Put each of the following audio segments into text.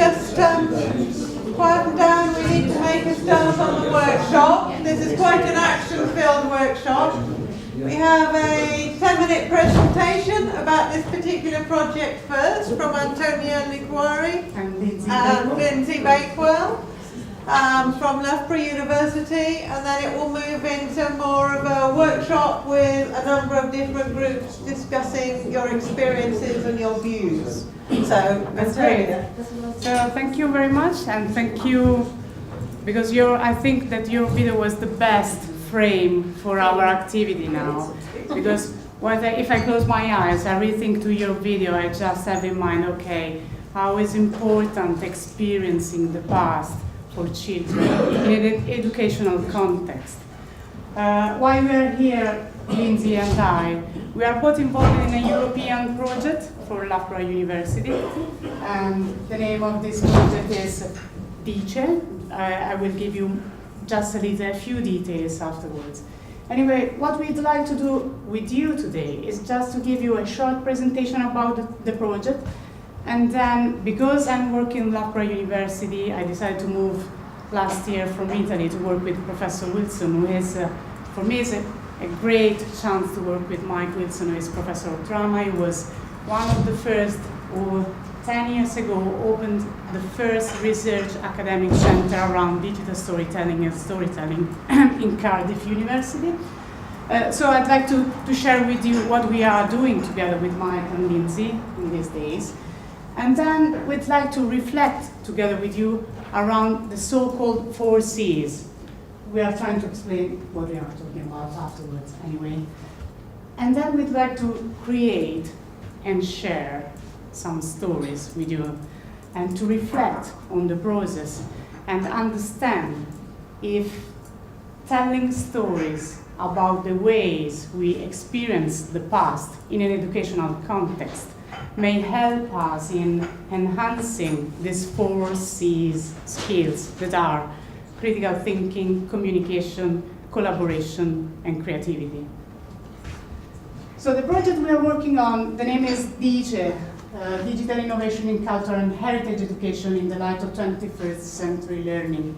just quieten down. We need to make a start on the workshop. This is quite an action-filled workshop. We have a 10-minute presentation about this particular project first from Antonia Liguori and Lindsay Bakewell from Loughborough University, and then it will move into more of a workshop with a number of different groups discussing your experiences and your views. So, Antonia. So thank you very much, and thank you because I think that your video was the best frame for our activity now. Because if I close my eyes, I really think to your video, I just have in mind, okay, how is important experiencing the past for children in an educational context. While we are here, Lindsay and I, we are both involved in a European project for Loughborough University, and the name of this project is DICE. I will give you just a few details afterwards. Anyway, what we'd like to do with you today is just to give you a short presentation about the project, and then because I'm working in Loughborough University, I decided to move last year from Italy to work with Professor Wilson, who is, for me, is a great chance to work with Mike Wilson, who is Professor of Drama. He was one of the first who 10 years ago opened the first research academic center around digital storytelling and storytelling in Cardiff University. So I'd like to share with you what we are doing together with Mike and Lindsay in these days. And then we'd like to reflect together with you around the so-called 4 C's. We are trying to explain what we are talking about afterwards anyway. And then we'd like to create and share some stories with you and to reflect on the process and understand if telling stories about the ways we experience the past in an educational context may help us in enhancing these 4 C's skills that are critical thinking, communication, collaboration, and creativity. So the project we are working on, the name is DICE, Digital Innovation in Culture and Heritage Education in the Light of 21st Century Learning.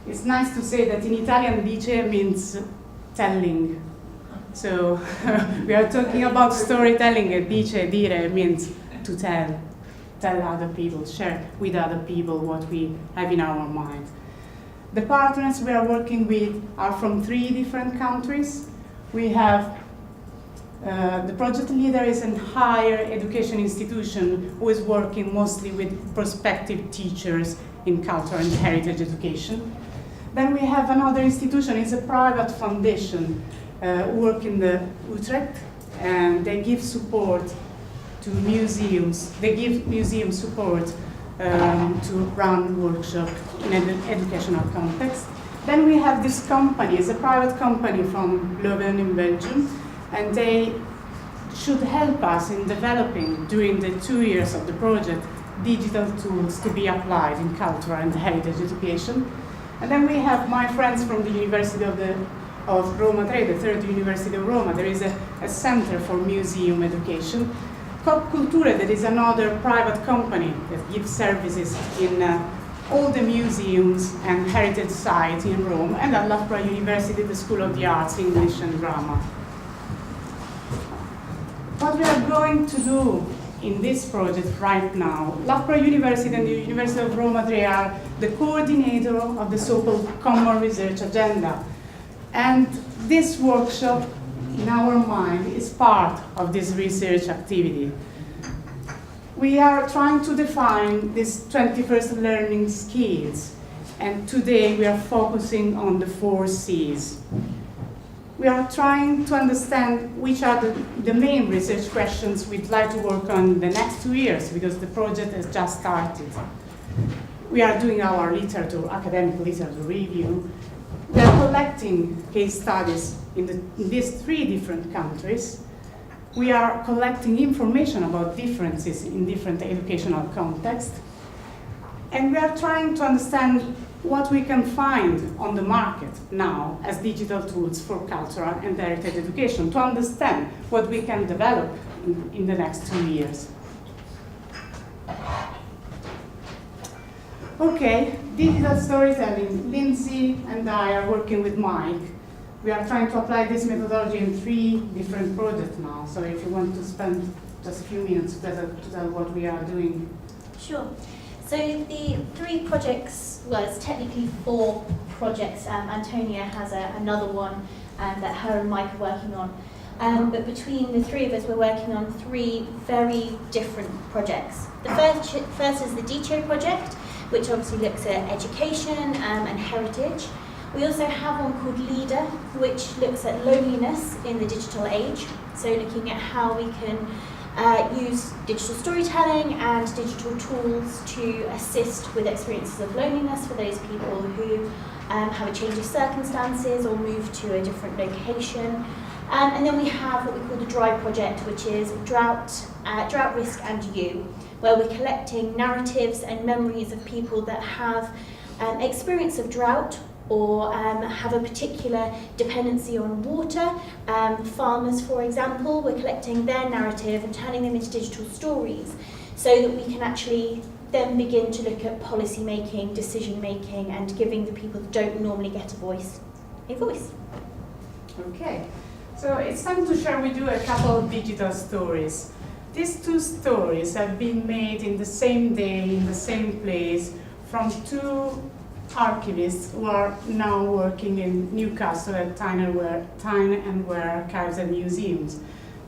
It's nice to say that in Italian DICE means telling. So we are talking about storytelling, and DICE, dire, means to tell other people, share with other people what we have in our mind. The partners we are working with are from 3 different countries. We have the project leader is a higher education institution who is working mostly with prospective teachers in culture and heritage education. Then we have another institution, it's a private foundation, work in the Utrecht, and they give support to museums. They give museum support to run workshops in an educational context. Then we have this company, it's a private company from Leuven in Belgium, and they should help us in developing, during the 2 years of the project, digital tools to be applied in cultural and heritage education. And then we have my friends from the University of Roma 3, the third University of Roma. There is a center for museum education. Cop Culture, that is another private company that gives services in all the museums and heritage sites in Rome, and at Loughborough University, the School of the Arts, English and Drama. What we are going to do in this project right now, Loughborough University and the University of Roma 3 are the coordinator of the so-called Common Research Agenda. And this workshop, in our mind, is part of this research activity. We are trying to define these 21st learning skills, and today we are focusing on the 4 C's. We are trying to understand which are the main research questions we'd like to work on the next 2 years, because the project has just started. We are doing our academic literature review. We are collecting case studies in these 3 different countries. We are collecting information about differences in different educational contexts. And we are trying to understand what we can find on the market now as digital tools for cultural and heritage education, to understand what we can develop in the next 2 years. Okay, digital storytelling. Lindsay and I are working with Mike. We are trying to apply this methodology in 3 different projects now. So if you want to spend just a few minutes to tell what we are doing. Sure. So the 3 projects, well, it's technically 4 projects. Antonia has another one that her and Mike are working on. But between the 3 of us, we're working on 3 very different projects. The first is the DTO project, which obviously looks at education and heritage. We also have one called Leader, which looks at loneliness in the digital age. So looking at how we can use digital storytelling and digital tools to assist with experiences of loneliness for those people who have a change of circumstances or move to a different location. And then we have what we call the Drive project, which is drought risk and you, where we're collecting narratives and memories of people that have experience of drought or have a particular dependency on water. Farmers, for example, we're collecting their narrative and turning them into digital stories so that we can actually then begin to look at policy making, decision making, and giving the people that don't normally get a voice. Okay, so it's time to share with you a couple of digital stories. These 2 stories have been made in the same day, in the same place, from 2 archivists who are now working in Newcastle at Tyne and Ware Archives and Museums.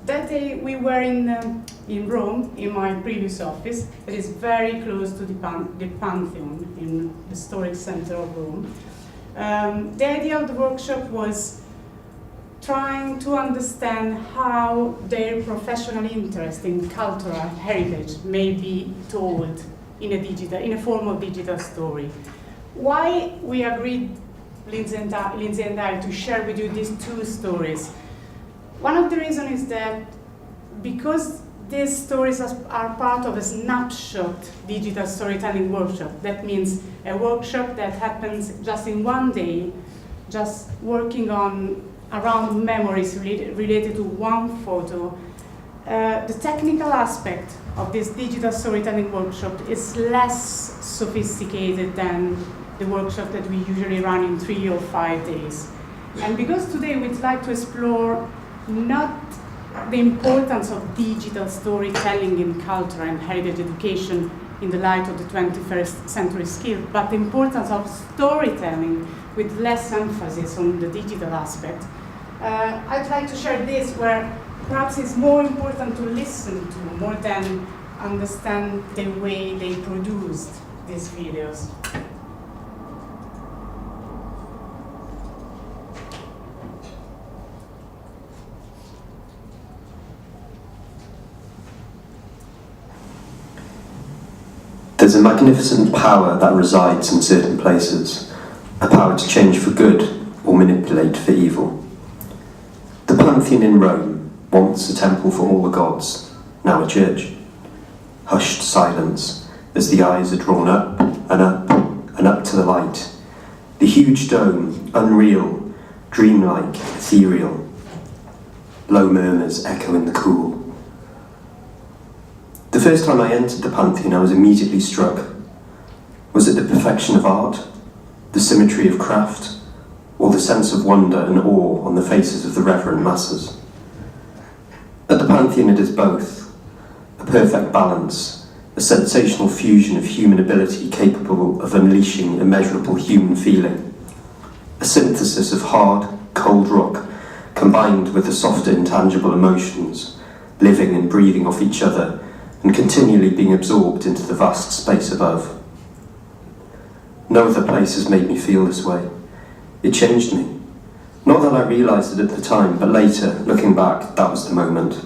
That day we were in Rome, in my previous office. It is very close to the Pantheon, in the historic center of Rome. The idea of the workshop was trying to understand how their professional interest in cultural heritage may be told in a form of digital story. Why we agreed, Lindsay and I, to share with you these 2 stories. One of the reasons is that because these stories are part of a snapshot digital storytelling workshop, that means a workshop that happens just in one day, just working around memories related to one photo. The technical aspect of this digital storytelling workshop is less sophisticated than the workshop that we usually run in 3 or 5 days. And because today we'd like to explore not the importance of digital storytelling in culture and heritage education in the light of the 21st century skill, but the importance of storytelling with less emphasis on the digital aspect, I'd like to share this where perhaps it's more important to listen to more than understand the way they produced these videos. There's a magnificent power that resides in certain places, a power to change for good or manipulate for evil. The Pantheon in Rome, once a temple for all the gods, now a church. Hushed silence as the eyes are drawn up and up and up to the light. The huge dome, unreal, dreamlike, ethereal. Low murmurs echo in the cool. The first time I entered the Pantheon, I was immediately struck. Was it the perfection of art, the symmetry of craft, or the sense of wonder and awe on the faces of the reverent masses? At the Pantheon it is both, a perfect balance, a sensational fusion of human ability capable of unleashing immeasurable human feeling, a synthesis of hard, cold rock combined with the softer intangible emotions, living and breathing off each other and continually being absorbed into the vast space above. No other place has made me feel this way. It changed me. Not that I realised it at the time, but later, looking back, that was the moment.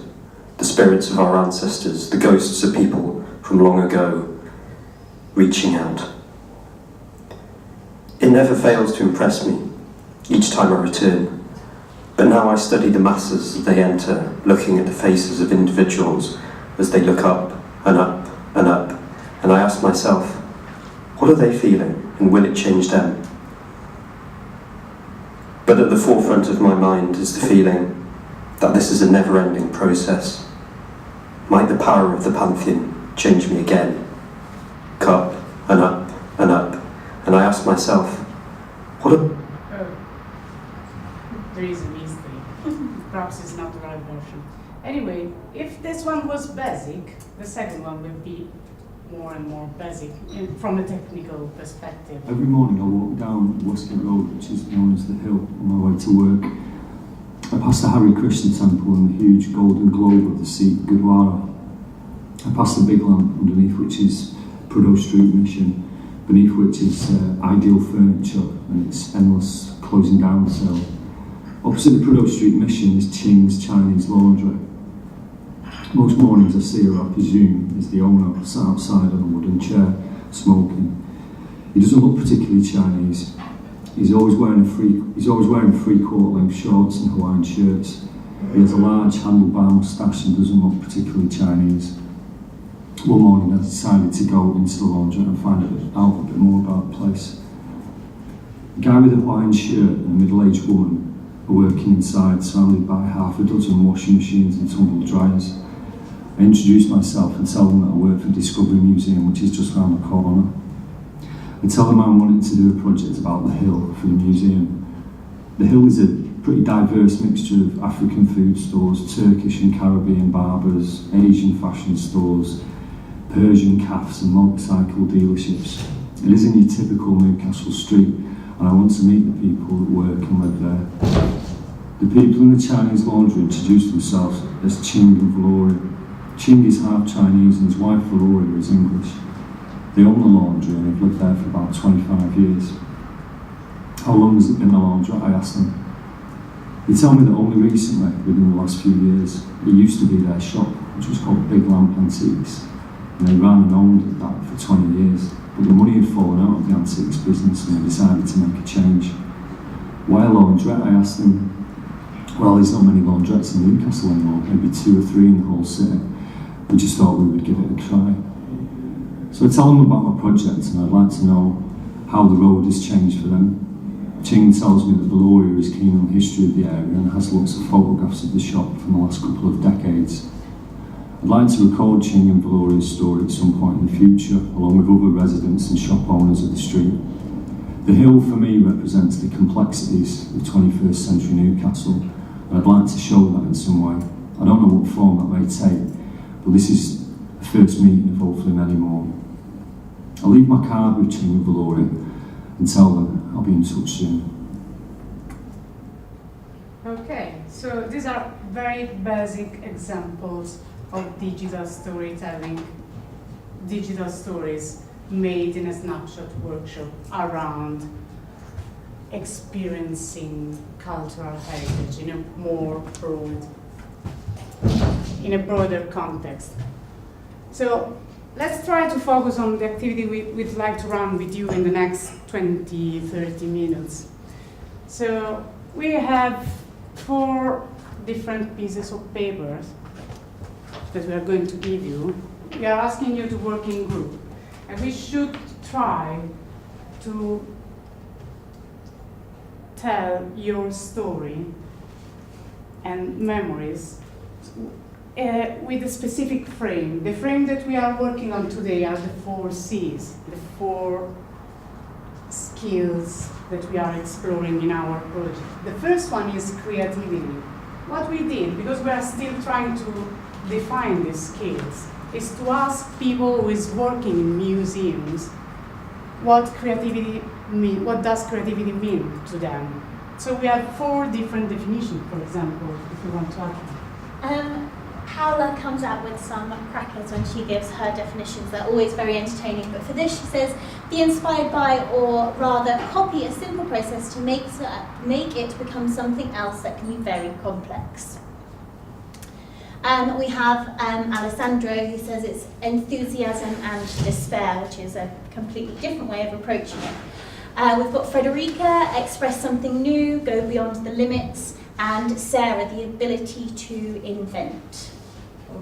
The spirits of our ancestors, the ghosts of people from long ago, reaching out. It never fails to impress me, each time I return. But now I study the masses as they enter, looking at the faces of individuals as they look up and up and up, and I ask myself, what are they feeling, and will it change them? But at the forefront of my mind is the feeling that this is a never-ending process. Might the power of the Pantheon change me again? Up and up and up, I asked myself, what a... Oh, there is a mistake. Perhaps it's not the right version. Anyway, if this one was basic, the second one will be more and more basic from a technical perspective. Every morning I walk down Westgate Road, which is known as the Hill, on my way to work. I pass the Hare Krishna temple and the huge golden globe of the Sikh Gurdwara. I pass the big lamp underneath which is Prudhoe Street Mission, beneath which is Ideal Furniture and its endless closing down sale. Opposite the Prudhoe Street Mission is Ching's Chinese Laundry. Most mornings I see her, I presume, is the owner, sat outside on a wooden chair, smoking. He doesn't look particularly Chinese. He's always wearing three-quarter length shorts and Hawaiian shirts. He has a large handlebar moustache and doesn't look particularly Chinese. One morning I decided to go into the laundry and find out a bit more about the place. A guy with a Hawaiian shirt and a middle-aged woman are working inside, surrounded by half a dozen washing machines and tumble dryers. I introduce myself and tell them that I work for Discovery Museum, which is just round the corner. I tell them I'm wanting to do a project about the Hill for the museum. The Hill is a pretty diverse mixture of African food stores, Turkish and Caribbean barbers, Asian fashion stores, Persian cafes and motorcycle dealerships. It isn't your typical Newcastle street, and I want to meet the people that work and live there. The people in the Chinese laundry introduce themselves as Ching and Valoria. Ching is half Chinese and his wife Valoria is English. They own the laundry and have lived there for about 25 years. How long has it been a laundry? I asked them. They tell me that only recently, within the last few years, it used to be their shop, which was called Big Lamp Antiques, and they ran and owned that for 20 years. But the money had fallen out of the antiques business and they decided to make a change. Why a laundrette? I asked them. Well, there's not many laundrettes in Newcastle anymore, maybe 2 or 3 in the whole city. We just thought we would give it a try. So I tell them about my project and I'd like to know how the road has changed for them. Ching tells me that Valoria is keen on the history of the area and has lots of photographs of the shop from the last couple of decades. I'd like to record Ching and Valoria's story at some point in the future, along with other residents and shop owners of the street. The Hill for me represents the complexities of 21st century Newcastle, and I'd like to show that in some way. I don't know what form that may take, but this is the first meeting of hopefully many more. I'll leave my card with Ching and Valoria and tell them I'll be in touch soon. Okay, so these are very basic examples of digital storytelling, digital stories made in a snapshot workshop around experiencing cultural heritage in a broader context. So let's try to focus on the activity we'd like to run with you in the next 20-30 minutes. So we have 4 different pieces of paper that we are going to give you. We are asking you to work in group, and we should try to tell your story and memories with a specific frame. The frame that we are working on today are the 4 C's, the 4 skills that we are exploring in our project. The first one is creativity. What we did, because we are still trying to define these skills, is to ask people who is working in museums what does creativity mean to them. So we have 4 different definitions, for example, if you want to add. Paola comes out with some crackers when she gives her definitions. They're always very entertaining, but for this she says, be inspired by, or rather copy a simple process to make it become something else that can be very complex. We have Alessandro, who says it's enthusiasm and despair, which is a completely different way of approaching it. We've got Frederica, express something new, go beyond the limits, and Sarah, the ability to invent.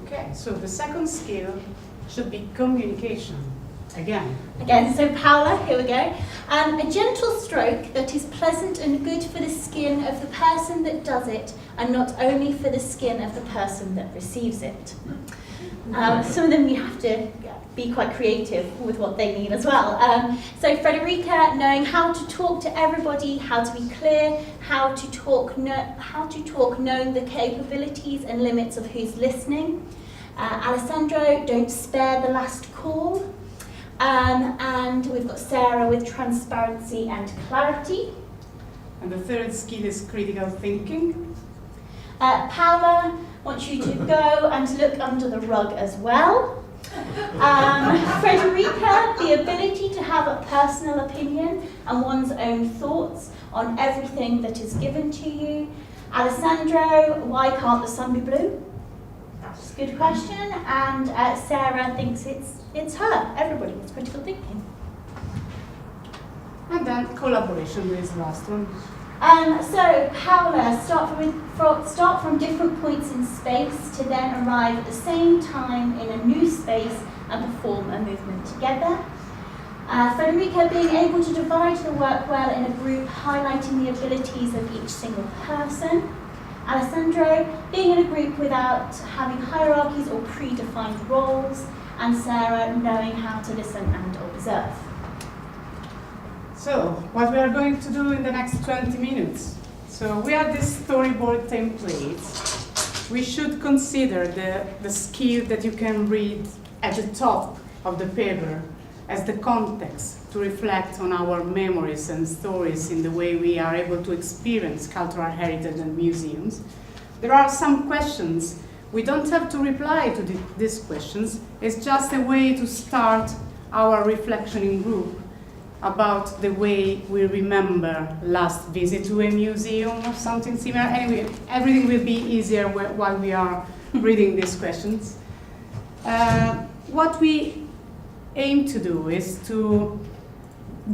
Okay, so the second skill should be communication. Again, so Paola, here we go. A gentle stroke that is pleasant and good for the skin of the person that does it, and not only for the skin of the person that receives it. Some of them you have to be quite creative with what they mean as well. So Frederica, knowing how to talk to everybody, how to be clear, how to talk knowing the capabilities and limits of who's listening. Alessandro, don't spare the last call. And we've got Sarah with transparency and clarity. And the third skill is critical thinking. Paola wants you to go and look under the rug as well. Frederica, the ability to have a personal opinion and one's own thoughts on everything that is given to you. Alessandro, why can't the sun be blue? That's a good question. And Sarah thinks it's her. Everybody wants critical thinking. And then collaboration is the last one. So Paola, start from different points in space to then arrive at the same time in a new space and perform a movement together. Frederica, being able to divide the work well in a group, highlighting the abilities of each single person. Alessandro, being in a group without having hierarchies or predefined roles. And Sarah, knowing how to listen and observe. So, what we are going to do in the next 20 minutes. So, we have this storyboard template. We should consider the skill that you can read at the top of the paper as the context to reflect on our memories and stories in the way we are able to experience cultural heritage and museums. There are some questions. We don't have to reply to these questions. It's just a way to start our reflection in group about the way we remember last visit to a museum or something similar. Anyway, everything will be easier while we are reading these questions. What we aim to do is to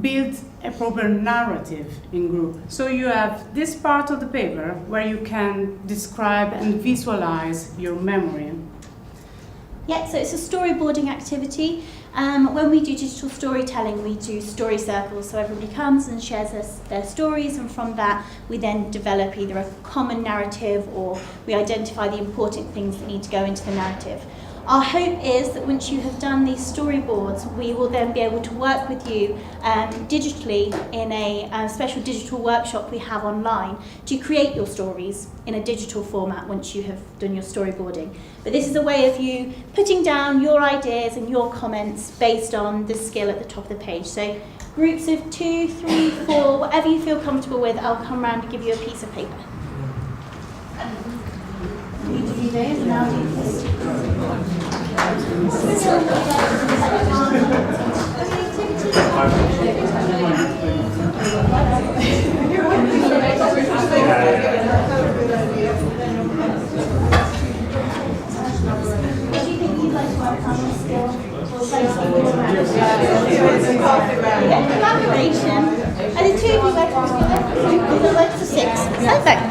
build a proper narrative in group. So you have this part of the paper where you can describe and visualize your memory. Yeah, so it's a storyboarding activity. When we do digital storytelling, we do story circles, so everybody comes and shares their stories, and from that we then develop either a common narrative or we identify the important things that need to go into the narrative. Our hope is that once you have done these storyboards, we will then be able to work with you digitally in a special digital workshop we have online to create your stories in a digital format once you have done your storyboarding. But this is a way of you putting down your ideas and your comments based on the skill at the top of the page. So groups of 2, 3, 4, whatever you feel comfortable with, I'll come around and give you a piece of paper. You do this, and I'll do this. If you think you'd like to work on this skill, we'll play something around. Yeah, collaboration. And the two of you working together, you'll work to 6. Perfect.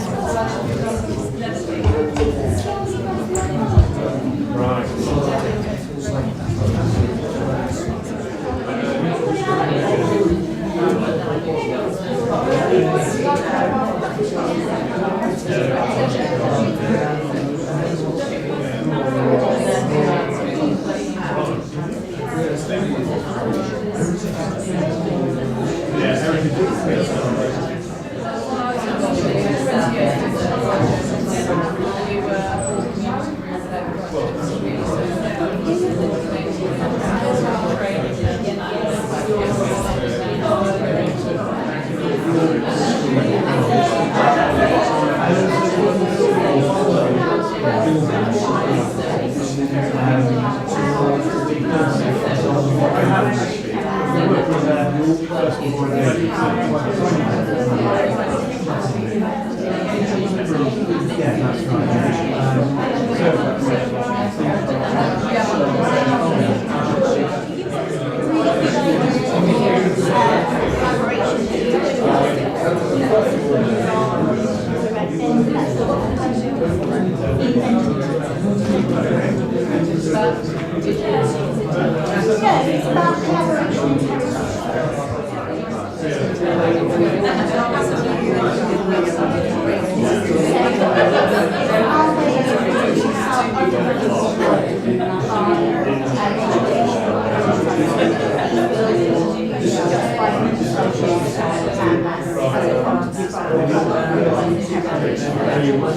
I can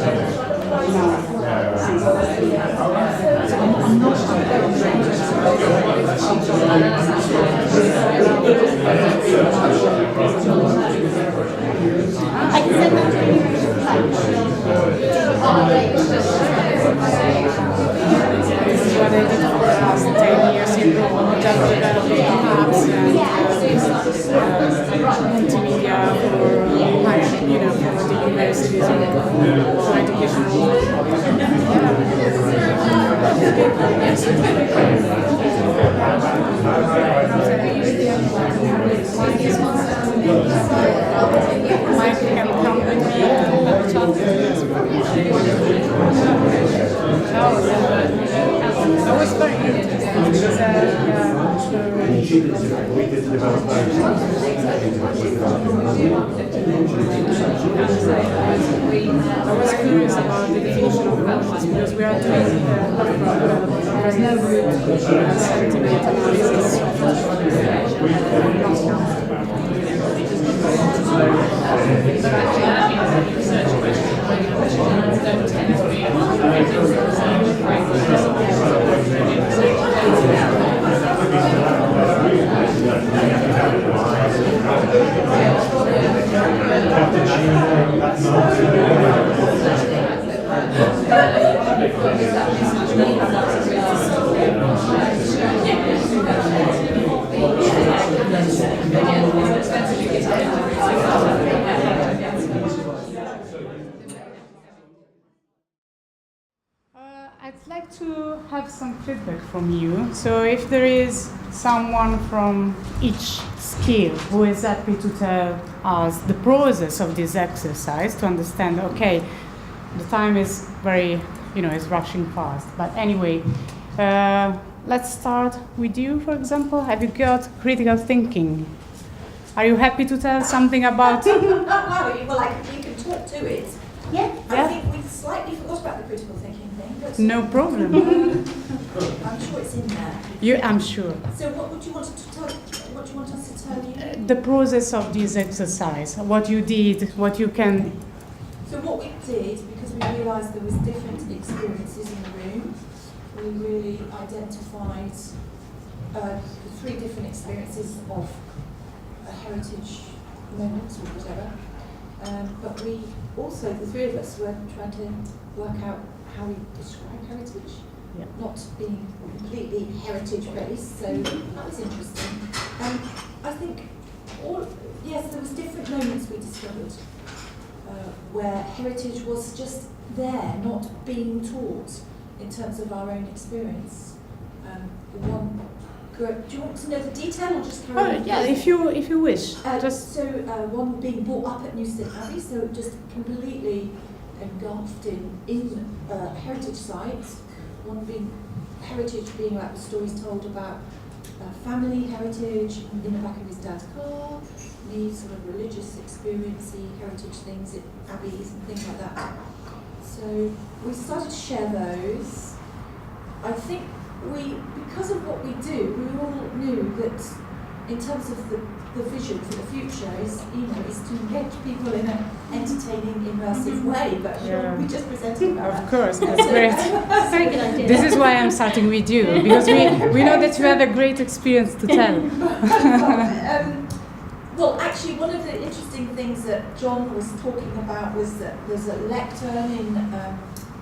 send that to you. This is what I did for the last 10 years in Rome, just developing apps and multimedia for higher, for the universities or for educational. Mike can come with me and have a chat. That was very interesting. I was curious about the definition of conscious because we are doing very good sentiment analysis. I'd like to have some feedback from you. So if there is someone from each skill who is happy to tell us the process of this exercise to understand, okay, the time is very, is rushing fast. But anyway, let's start with you, for example. Have you got critical thinking? Are you happy to tell something about Well, you can talk to it. Yeah. I think we slightly forgot about the critical thinking thing. But No problem. I'm sure it's in there. I'm sure. So what would you want to tell? What do you want us to tell you? The process of this exercise, what you did, what you can. So what we did, because we realised there was different experiences in the room, we really identified the 3 different experiences of a heritage moment or whatever. But we also, the 3 of us, were trying to work out how we describe heritage, not being completely heritage-based, so that was interesting. I think, there was different moments we discovered where heritage was just there, not being taught in terms of our own experience. Do you want to know the detail or just carry on? Yeah, if you wish. So one being brought up at Newstead Abbey, so just completely engulfed in heritage sites. One being heritage being like the stories told about family heritage in the back of his dad's car, these sort of religious experiencey heritage things at abbeys and things like that. So we started to share those. I think because of what we do, we all knew that in terms of the vision for the future is to engage people in an entertaining, immersive way. But we just presented about that. Of course, that's great. Very good idea. This is why I'm starting with you, because we know that you have a great experience to tell. Well, actually, one of the interesting things that John was talking about was that there's a lectern in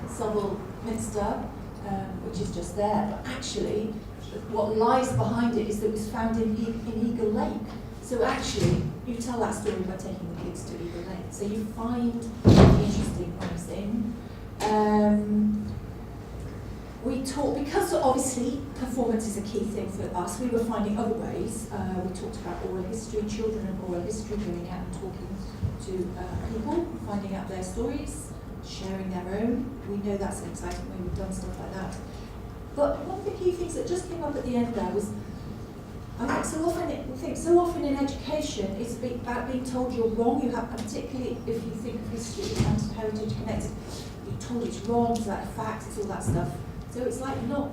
Southwell Minster, which is just there. But actually, what lies behind it is that it was found in Eagle Lake. So actually, you tell that story by taking the kids to Eagle Lake. So you find interesting things in. We talked, because obviously performance is a key thing for us, we were finding other ways. We talked about oral history, children and oral history, going out and talking to people, finding out their stories, sharing their own. We know that's an exciting way, we've done stuff like that. But one of the key things that just came up at the end there was, I think so often in education it's about being told you're wrong. You have, particularly if you think of history and heritage connected, you're told it's wrong, it's like facts, it's all that stuff. So it's like not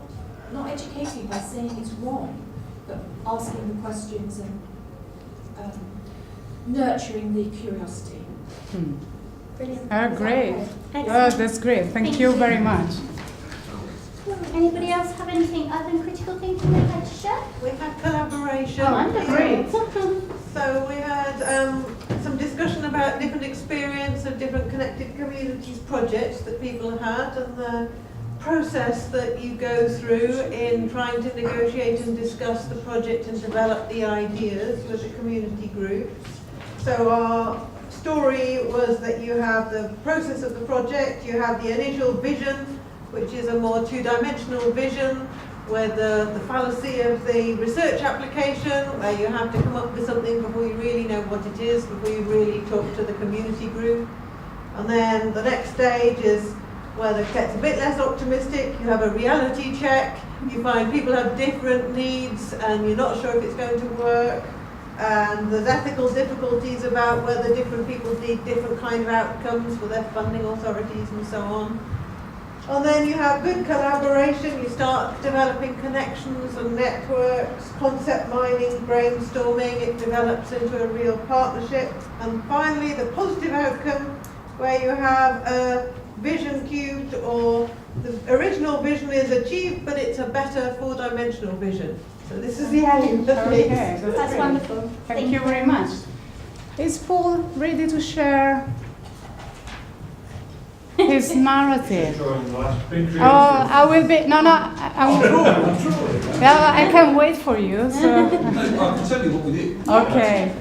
educating by saying it's wrong, but asking the questions and nurturing the curiosity. Brilliant. Oh, great. Excellent. Oh, that's great. Thank you very much. Anybody else have anything other than critical thinking they'd like to share? We had collaboration. Oh, wonderful. Great. So we had some discussion about different experience of different connected communities projects that people had, and the process that you go through in trying to negotiate and discuss the project and develop the ideas with the community groups. So our story was that you have the process of the project, you have the initial vision, which is a more two-dimensional vision, where the fallacy of the research application, where you have to come up with something before you really know what it is, before you really talk to the community group. And then the next stage is where it gets a bit less optimistic. You have a reality check, you find people have different needs and you're not sure if it's going to work. And there's ethical difficulties about whether different people need different kind of outcomes for their funding authorities and so on. And then you have good collaboration, you start developing connections and networks, concept mining, brainstorming, it develops into a real partnership. And finally, the positive outcome, where you have a vision cubed, or the original vision is achieved, but it's a better four-dimensional vision. So this is the aim. Okay, That's great. wonderful. Thank you very much. Is Paul ready to share his narrative? Oh, I will be. No, I will. Yeah, I can wait for you. So. I can tell you what we did. Okay.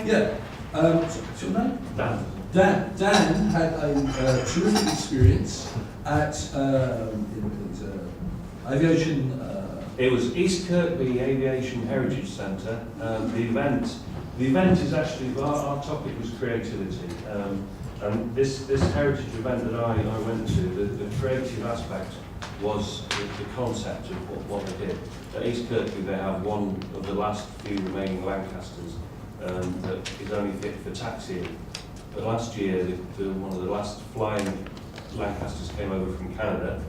Yeah. What's your name? Dan. Dan had a terrific experience at aviation. It was East Kirkby Aviation Heritage Centre. The event is actually, our topic was creativity. And this heritage event that I went to, the creative aspect was the concept of what they did. At East Kirkby they have one of the last few remaining Lancasters that is only fit for taxiing. But last year, one of the last flying Lancasters came over from Canada,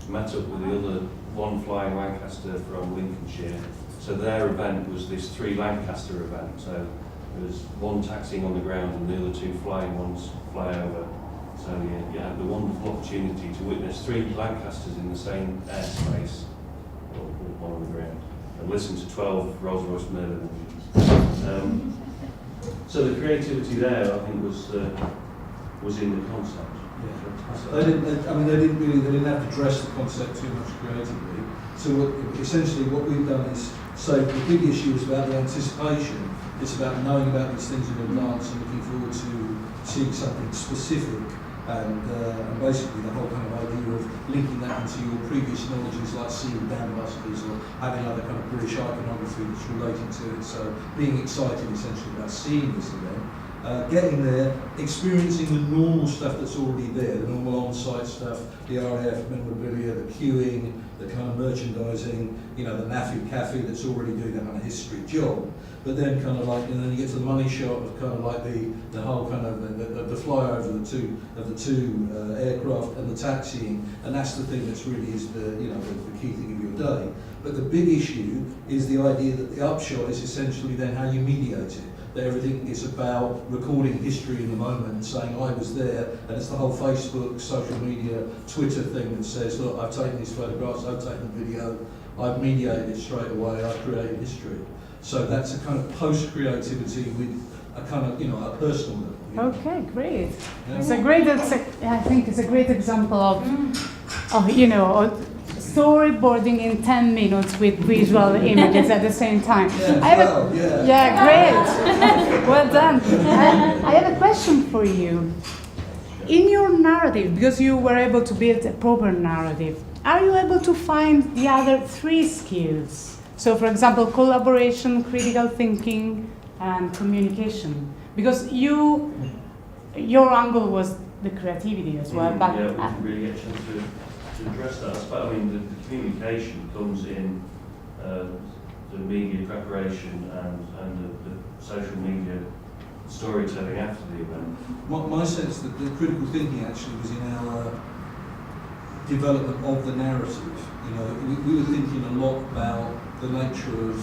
met up with the other one flying Lancaster from Lincolnshire. So their event was this 3 Lancaster event. So there was one taxiing on the ground and the other 2 flying ones fly over. So you had the wonderful opportunity to witness 3 Lancasters in the same airspace, or one on the ground, and listen to 12 Rolls-Royce Merlin engines. So the creativity there, I think, was in the concept. Yeah. They didn't have to dress the concept too much creatively. So essentially what we've done is say the big issue is about the anticipation. It's about knowing about these things in advance and looking forward to seeing something specific, and basically the whole kind of idea of linking that into your previous knowledges, like seeing dambusters or having other kind of British iconography that's relating to it. So being excited essentially about seeing this event, getting there, experiencing the normal stuff that's already there, the normal on-site stuff, the RAF memorabilia, the queuing, the kind of merchandising, the NAFI cafe that's already doing that kind of history job. But then kind of like, and then you get to the money shot of kind of like the whole kind of the flyover of the two aircraft and the taxiing, and that's the thing that's really is the key thing of your day. But the big issue is the idea that the upshot is essentially then how you mediate it. That everything is about recording history in the moment and saying I was there, and it's the whole Facebook, social media, Twitter thing that says, look, I've taken these photographs, I've taken the video, I've mediated it straight away, I've created history. So that's a kind of post-creativity with a kind of, a personal level. Okay, great. Yeah. It's a great. I think it's a great example of storyboarding in 10 minutes with visual images at the same time. Great. Well done. I have a question for you. In your narrative, because you were able to build a proper narrative, are you able to find the other 3 skills? So, for example, collaboration, critical thinking, and communication. Because your angle was the creativity as well. But we didn't really get a chance to address that. But I mean, the communication comes in the media preparation and the social media storytelling after the event. My sense that the critical thinking actually was in our development of the narrative. We were thinking a lot about the nature of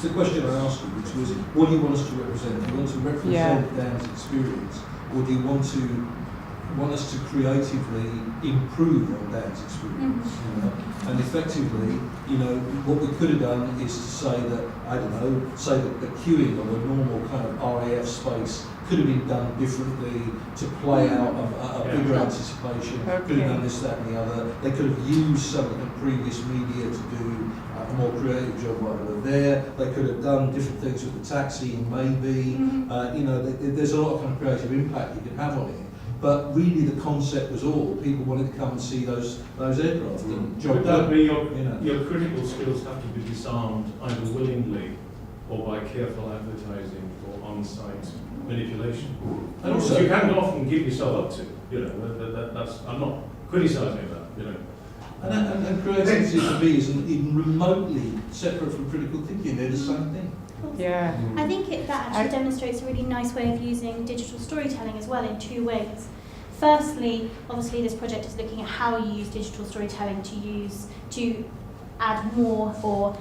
the question I asked you, which was, what do you want us to represent? Do you want to represent Dan's experience, or do you want us to creatively improve on Dan's experience? You know? And effectively, what we could have done is to say that, I don't know, say that the queuing of a normal kind of RAF space could have been done differently to play out a bigger anticipation, could have done this, that and the other. They could have used some of the previous media to do a more creative job while they were there. They could have done different things with the taxiing, maybe. There's a lot of kind of creative impact you can have on it. But really, the concept was all people wanted to come and see those aircraft. And job done. Your critical skills have to be disarmed either willingly or by careful advertising or on-site manipulation. And also, you can often give yourself up to. That's I'm not criticising that. And creativity for me isn't even remotely separate from critical thinking. They're the same thing. Yeah. I think that actually demonstrates a really nice way of using digital storytelling as well in two ways. Firstly, obviously this project is looking at how you use digital storytelling to add more or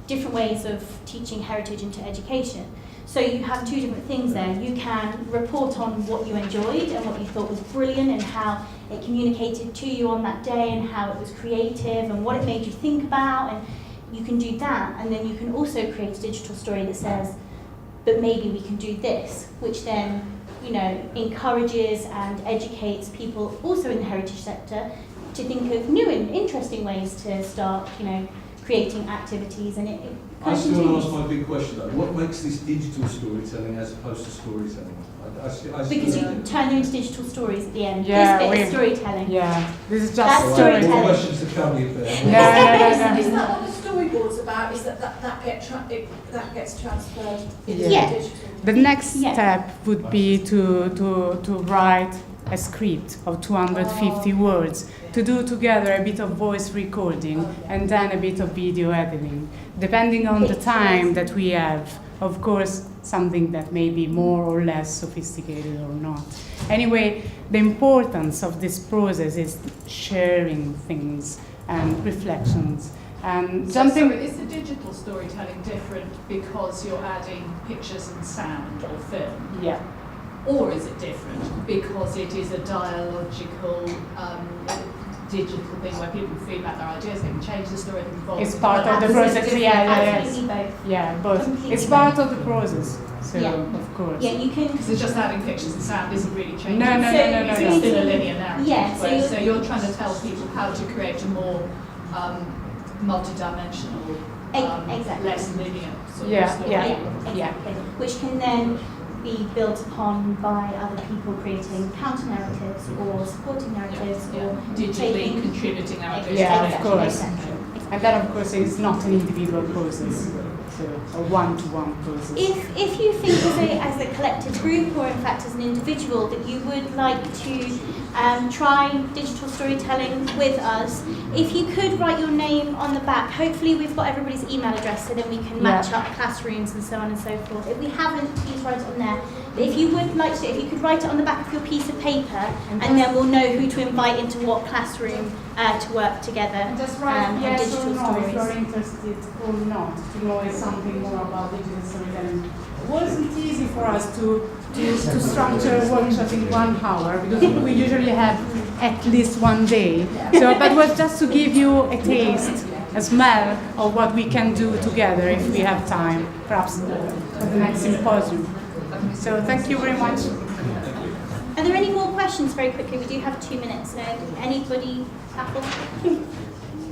different ways of teaching heritage into education. So you have two different things there. You can report on what you enjoyed and what you thought was brilliant and how it communicated to you on that day and how it was creative and what it made you think about, and you can do that. And then you can also create a digital story that says, but maybe we can do this, which then, encourages and educates people also in the heritage sector to think of new and interesting ways to start, creating activities, and it I still want to ask my big question though. What makes this digital storytelling as opposed to storytelling? Because you turn them into digital stories at the end. Yeah, This bit is storytelling. Yeah, this is just That's storytelling. More questions to come, you there. Isn't that what the storyboard's about? Is that gets transferred into digital? The next Yeah. step would be to write a script of 250 words, to do together a bit of voice recording and then a bit of video editing, depending on the time that we have. Of course, something that may be more or less sophisticated or not. Anyway, the importance of this process is sharing things and reflections. And So is the digital storytelling different because you're adding pictures and sound or film? Yeah. Or is it different because it is a dialogical digital thing where people feedback their ideas, they can change the story, they can evolve? It's part of the process, Absolutely both. Yeah, both. Completely It's part of the process, so Yeah. of course. Yeah, you can. Because it's just adding pictures and sound isn't really changing. No, It's still a linear narrative. Yeah, So you're trying to tell people how to create a more multi-dimensional, Exactly. less linear sort Yeah, of story. Yeah, exactly. Which can then be built upon by other people creating counter narratives or supporting narratives or digitally taking- contributing narratives. Yeah, of Exactly, course. exactly. And that, of course, is not an individual process, so a one-to-one process. If you think as a collective group or in fact as an individual that you would like to try digital storytelling with us, if you could write your name on the back, hopefully we've got everybody's email address so then we can match up classrooms and so on and so forth. If we haven't, please write it on there. But if you would like to, if you could write it on the back of your piece of paper and then we'll know who to invite into what classroom to work together And just write on yes digital or no if stories. you're interested or not to know something more about digital storytelling. It wasn't easy for us to structure a workshop in 1 hour because we usually have at least 1 day. So, but it was just to give you a taste, a smell of what we can do together if we have time, perhaps for the next symposium. So thank you very much. Are there any more questions very quickly? We do have 2 minutes. Anybody? Apple?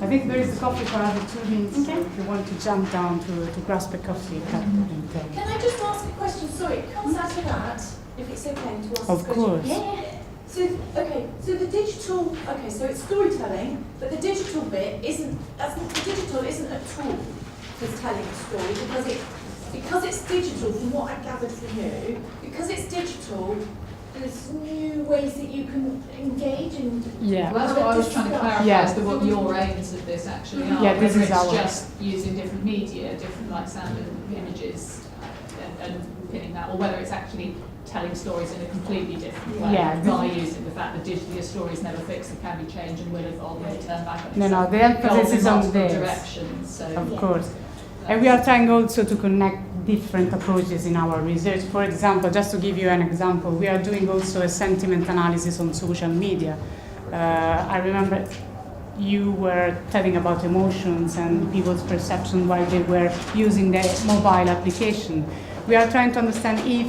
I think there is a coffee for another 2 minutes Okay. if you want to jump down to grasp a coffee. Can I just ask a question? Sorry, it comes out of that, if it's okay to ask Of a question. course. Yeah. So the digital, so it's storytelling, but the digital bit isn't a tool for telling a story because it's digital, from what I gathered from you, because it's digital, there's new ways that you can engage and Yeah. Well, that's what I was trying to clarify Yeah. as to what your aims of this actually are. Yeah, this Whether is it's our- just using different media, different like sound and images, and pinning that, or whether it's actually telling stories in a completely different way Yeah, by using the fact that digitally a story is never fixed and can be changed and will evolve and turn back on No, itself. the emphasis Evolve in is on multiple this. directions. So Of Yeah. course. And we are trying also to connect different approaches in our research. For example, just to give you an example, we are doing also a sentiment analysis on social media. I remember you were telling about emotions and people's perception while they were using the mobile application. We are trying to understand if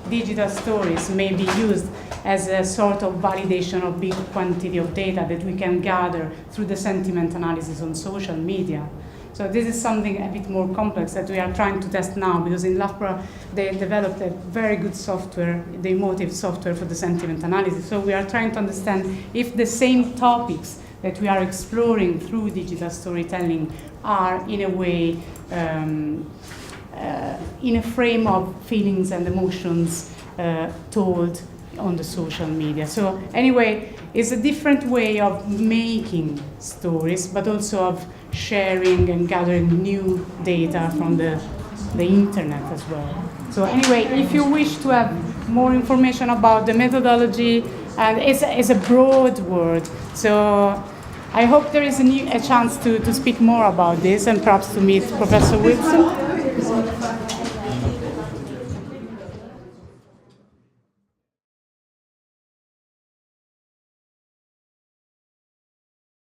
digital stories may be used as a sort of validation of big quantity of data that we can gather through the sentiment analysis on social media. So this is something a bit more complex that we are trying to test now, because in Loughborough they developed a very good software, the emotive software for the sentiment analysis. So we are trying to understand if the same topics that we are exploring through digital storytelling are in a way in a frame of feelings and emotions told on the social media. So anyway, it's a different way of making stories, but also of sharing and gathering new data from the internet as well. So anyway, if you wish to have more information about the methodology, and it's a broad word, so I hope there is a chance to speak more about this and perhaps to meet Professor Wilson.